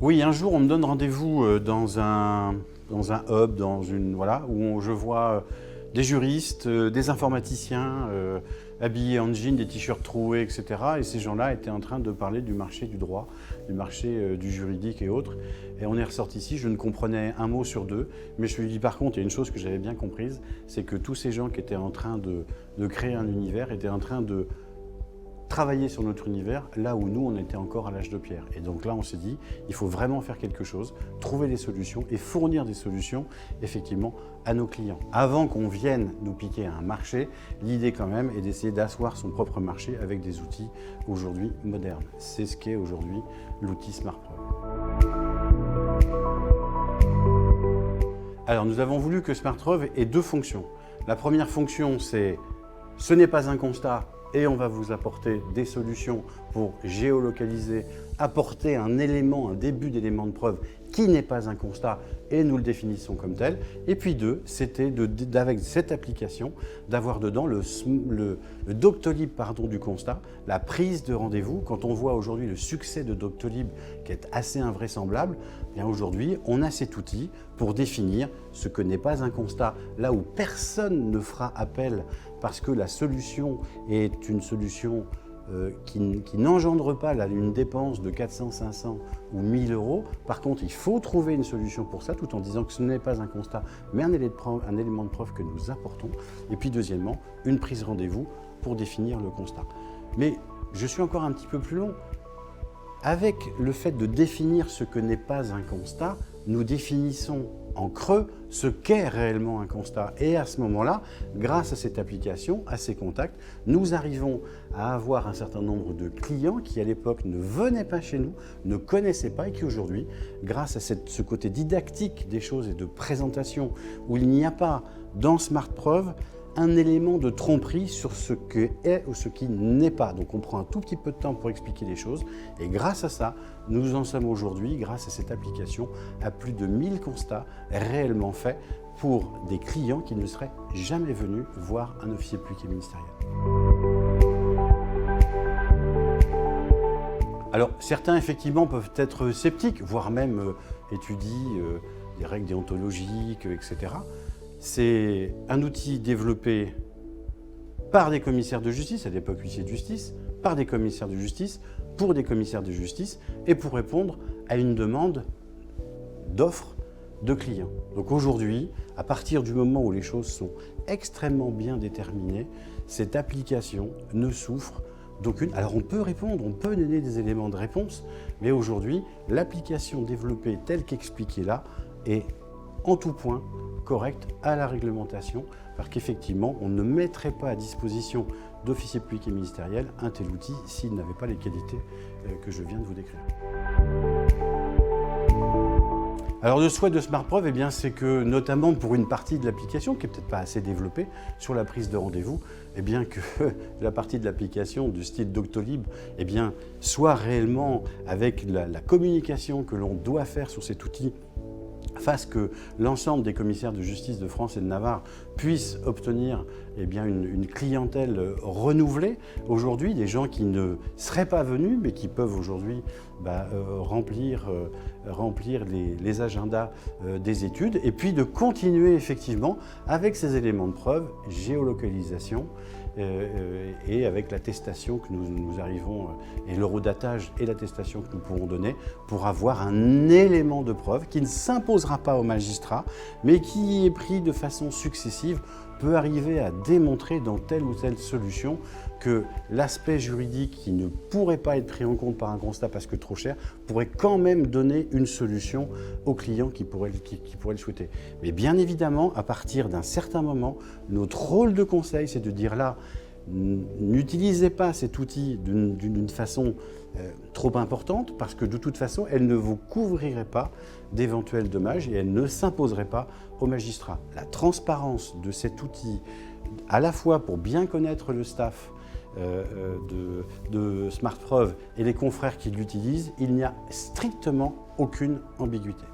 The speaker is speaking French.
Oui, un jour, on me donne rendez-vous dans un hub, voilà, où je vois des juristes, des informaticiens habillés en jean, des t-shirts troués, etc. Et ces gens-là étaient en train de parler du marché du droit, du marché du juridique et autres. Et on est ressorti ici, je ne comprenais un mot sur deux, mais je me suis dit par contre, il y a une chose que j'avais bien comprise, c'est que tous ces gens qui étaient en train de créer un univers étaient en train de travailler sur notre univers là où nous on était encore à l'âge de pierre. Et donc là on s'est dit, il faut vraiment faire quelque chose, trouver des solutions et fournir des solutions effectivement à nos clients. Avant qu'on vienne nous piquer un marché, l'idée quand même est d'essayer d'asseoir son propre marché avec des outils aujourd'hui modernes. C'est ce qu'est aujourd'hui l'outil SmartPreuve. Alors nous avons voulu que SmartPreuve ait deux fonctions. La première fonction c'est, ce n'est pas un constat, et on va vous apporter des solutions pour géolocaliser, apporter un élément, un début d'élément de preuve qui n'est pas un constat et nous le définissons comme tel. Et puis deux, c'était avec cette application d'avoir dedans le Doctolib du constat, la prise de rendez-vous. Quand on voit aujourd'hui le succès de Doctolib qui est assez invraisemblable, bien aujourd'hui on a cet outil pour définir ce que n'est pas un constat, là où personne ne fera appel parce que la solution est une solution qui n'engendre pas une dépense de 400, 500 ou 1000 euros. Par contre, il faut trouver une solution pour ça, tout en disant que ce n'est pas un constat, mais un élément de preuve que nous apportons. Et puis deuxièmement, une prise rendez-vous pour définir le constat. Mais je suis encore un petit peu plus long. Avec le fait de définir ce que n'est pas un constat, nous définissons en creux ce qu'est réellement un constat. Et à ce moment-là, grâce à cette application, à ces contacts, nous arrivons à avoir un certain nombre de clients qui à l'époque ne venaient pas chez nous, ne connaissaient pas et qui aujourd'hui, grâce à ce côté didactique des choses et de présentation où il n'y a pas dans SmartPreuve un élément de tromperie sur ce qui est ou ce qui n'est pas. Donc on prend un tout petit peu de temps pour expliquer les choses et grâce à ça, nous en sommes aujourd'hui, grâce à cette application, à plus de 1000 constats réellement faits pour des clients qui ne seraient jamais venus voir un officier public et ministériel. Alors certains effectivement peuvent être sceptiques, voire même étudient des règles déontologiques, etc. C'est un outil développé par des commissaires de justice, à l'époque huissiers de justice, par des commissaires de justice, pour des commissaires de justice et pour répondre à une demande d'offres de clients. Donc aujourd'hui, à partir du moment où les choses sont extrêmement bien déterminées, cette application ne souffre d'aucune. Alors on peut répondre, on peut donner des éléments de réponse, mais aujourd'hui, l'application développée telle qu'expliquée là est en tout point correcte à la réglementation, parce qu'effectivement, on ne mettrait pas à disposition d'officiers publics et ministériels un tel outil s'il n'avait pas les qualités que je viens de vous décrire. Alors le souhait de SmartPreuve, eh bien, c'est que notamment pour une partie de l'application qui n'est peut-être pas assez développée sur la prise de rendez-vous, eh bien, que la partie de l'application du style Doctolib eh bien, soit réellement avec la communication que l'on doit faire sur cet outil fasse que l'ensemble des commissaires de justice de France et de Navarre puissent obtenir eh bien, une clientèle renouvelée. Aujourd'hui, des gens qui ne seraient pas venus, mais qui peuvent aujourd'hui remplir les agendas des études, et puis de continuer effectivement avec ces éléments de preuve, géolocalisation, et avec l'attestation que nous arrivons, et l'eurodatage et l'attestation que nous pourrons donner pour avoir un élément de preuve qui ne s'imposera pas au magistrat, mais qui est pris de façon successive, peut arriver à démontrer dans telle ou telle solution que l'aspect juridique qui ne pourrait pas être pris en compte par un constat parce que trop cher, pourrait quand même donner une solution au client qui pourrait le souhaiter. Mais bien évidemment, à partir d'un certain moment, notre rôle de conseil, c'est de dire là, n'utilisez pas cet outil d'une façon trop importante parce que de toute façon, elle ne vous couvrirait pas d'éventuels dommages et elle ne s'imposerait pas au magistrat. La transparence de cet outil, à la fois pour bien connaître le staff de SmartPreuve et les confrères qui l'utilisent, il n'y a strictement aucune ambiguïté.